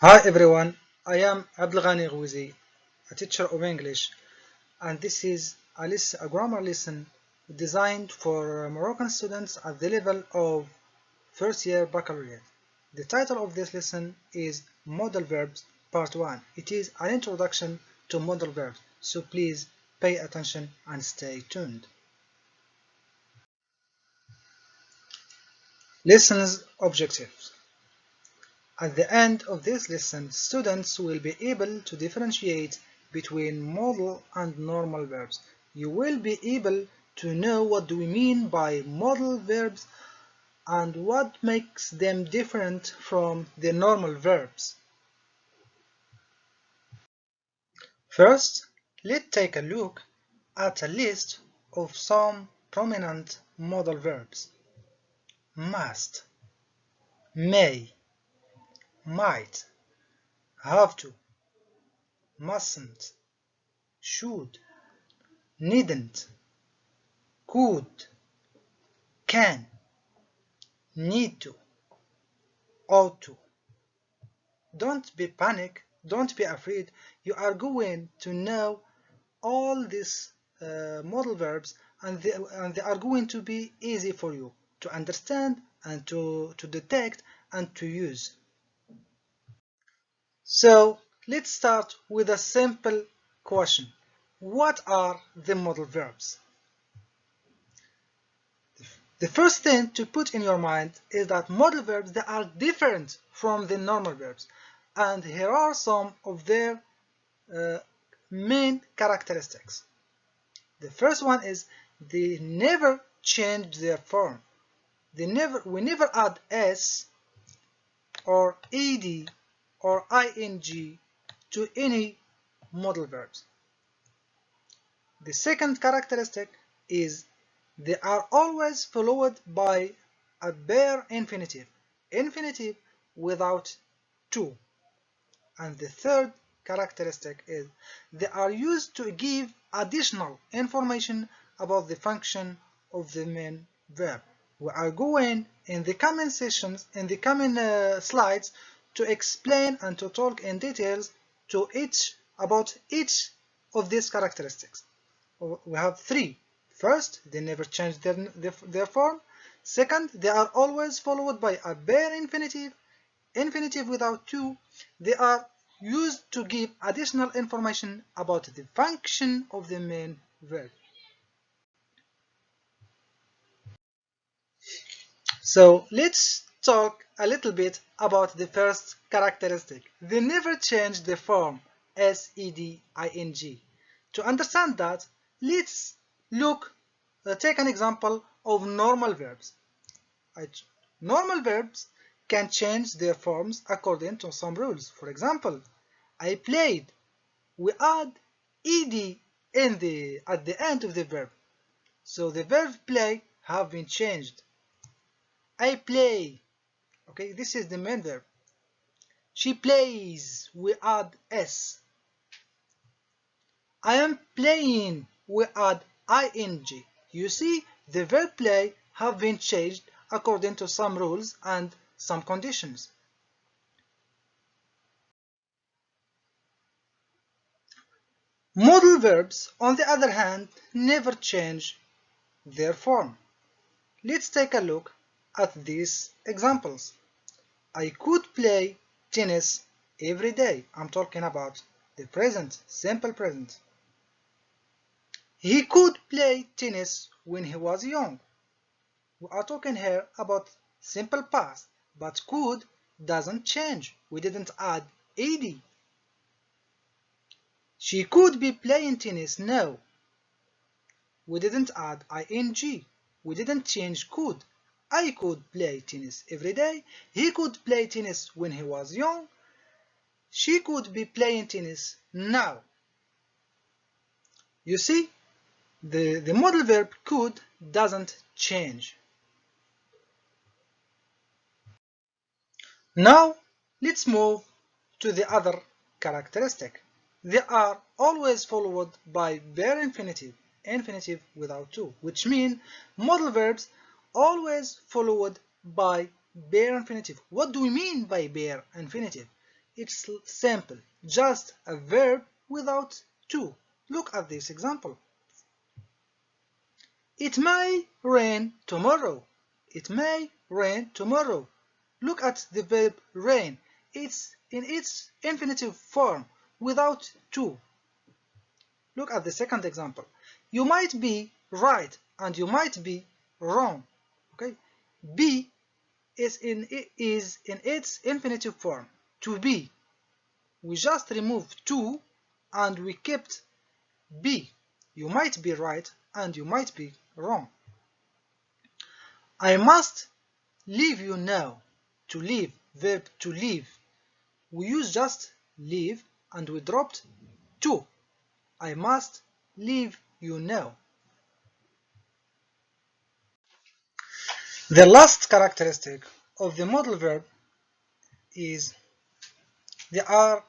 Hi everyone, I am Abdelghani Ghouzi, a teacher of English, and this is a grammar lesson designed for Moroccan students at the level of first year baccalaureate. The title of this lesson is Modal Verbs Part 1. It is an introduction to modal verbs, so please pay attention and stay tuned. Lesson's objectives. At the end of this lesson, students will be able to differentiate between modal and normal verbs. You will be able to know what do we mean by modal verbs and what makes them different from the normal verbs. First, let's take a look at a list of some prominent modal verbs. Must, may, might, have to, mustn't, should, needn't, could, can, need to, ought to. Don't be panic, don't be afraid. You are going to know all these modal verbs and they are going to be easy for you to understand and to detect and to use. So let's start with a simple question. What are the modal verbs? The first thing to put in your mind is that modal verbs, they are different from the normal verbs, and here are some of their uh, main characteristics. The first one is they never change their form. We never add s or ed or ing to any modal verbs. The second characteristic is they are always followed by a bare infinitive without to. And the third characteristic is they are used to give additional information about the function of the main verb. We are going in the coming sessions, in the coming slides, to explain and to talk in details about each of these characteristics. We have three. First, they never change their form. Second, they are always followed by a bare infinitive without to. They are used to give additional information about the function of the main verb. So let's talk a little bit about the first characteristic. They never change the form S-E-D-I-N-G. To understand that, let's take an example of normal verbs. Normal verbs can change their forms according to some rules. For example, I played. We add ed at the end of the verb. So the verb play have been changed. I play. Okay, this is the main verb. She plays. We add s. I am playing. We add ing. You see, the verb play have been changed according to some rules and some conditions. Modal verbs, on the other hand, never change their form. Let's take a look at these examples. I could play tennis every day. I'm talking about the present, simple present. He could play tennis when he was young. We are talking here about simple past, but could doesn't change. We didn't add ed. She could be playing tennis now. We didn't add ing. We didn't change could. I could play tennis every day. He could play tennis when he was young. She could be playing tennis now. You see, the modal verb could doesn't change. Now, let's move to the other characteristic. They are always followed by bare infinitive without to, which means modal verbs always followed by bare infinitive. What do we mean by bare infinitive? It's simple, just a verb without to. Look at this example. It may rain tomorrow. It may rain tomorrow. Look at the verb rain. It's in its infinitive form without to. Look at the second example. You might be right and you might be wrong. Okay? Be is in its infinitive form, to be. We just removed to and we kept be. You might be right and you might be wrong. I must leave you now. To leave, verb to leave. We use just leave and we dropped to. I must leave you now. The last characteristic of the modal verb is they are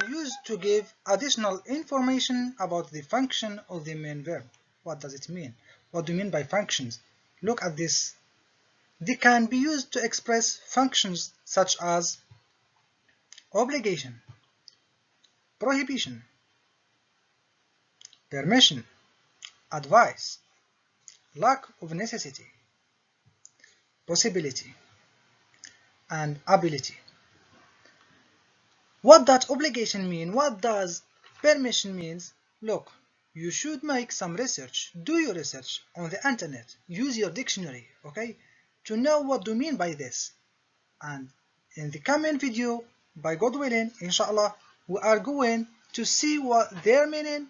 used to give additional information about the function of the main verb. What does it mean? What do you mean by functions? Look at this. They can be used to express functions such as obligation, prohibition, permission, advice, lack of necessity, possibility, and ability. What does obligation mean? What does permission means? Look, you should make some research. Do your research on the internet. Use your dictionary, okay, to know what do mean by this. And in the coming video, by God willing, inshallah, we are going to see what their meaning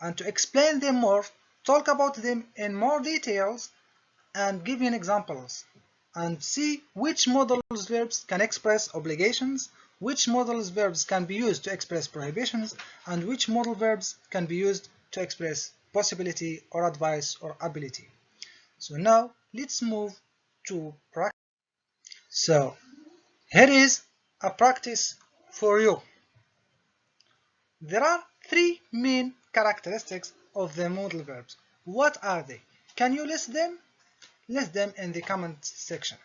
and to explain them more, talk about them in more details, and give you examples and see which modals verbs can express obligations, which modals verbs can be used to express prohibitions, and which modal verbs can be used to express possibility or advice or ability. So now let's move to practice. So here is a practice for you. There are three main characteristics of the modal verbs. What are they? Can you list them? List them in the comment section.